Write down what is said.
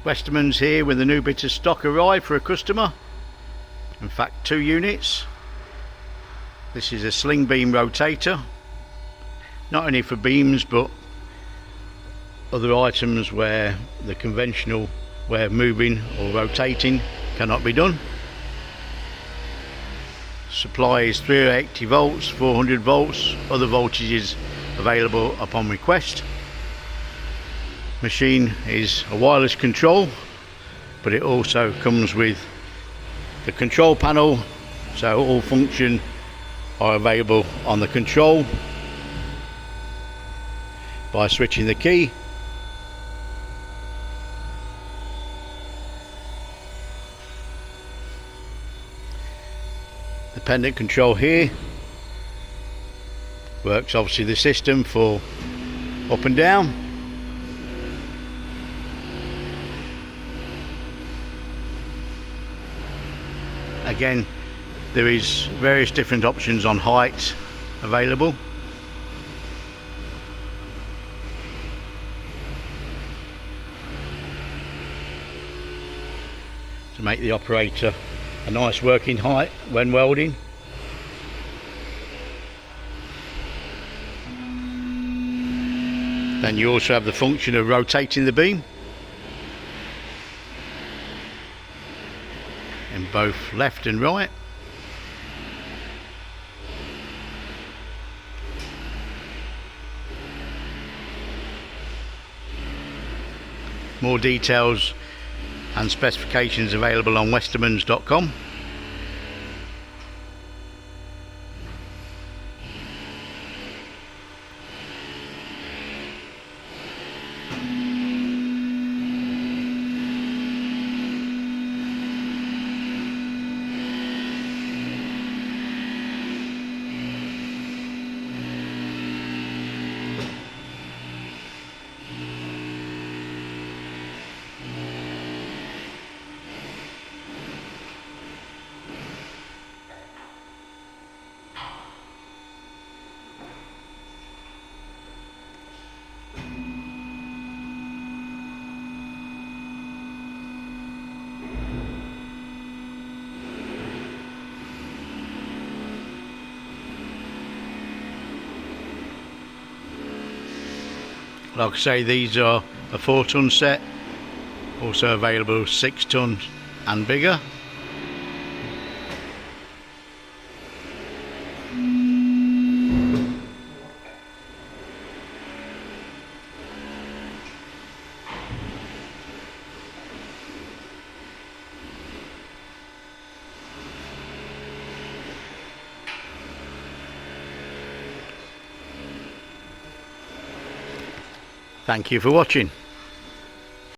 Westermans here with a new bit of stock arrived for a customer. In fact, 2 units. This is a sling beam rotator, not only for beams but other items where the conventional way of moving or rotating cannot be done. Supply is 380 volts, 400 volts, other voltages available upon request. Machine is a wireless control, but it also comes with the control panel, so all function are available on the control by switching the key. The pendant control here works obviously the system for up and down. Again, there is various different options on height available. To make the operator a nice working height when welding. Then you also have the function of rotating the beam in both left and right. More details and specifications available on westermans.com. Like I say, these are a 4-ton set, also available 6 ton and bigger. Thank you for watching.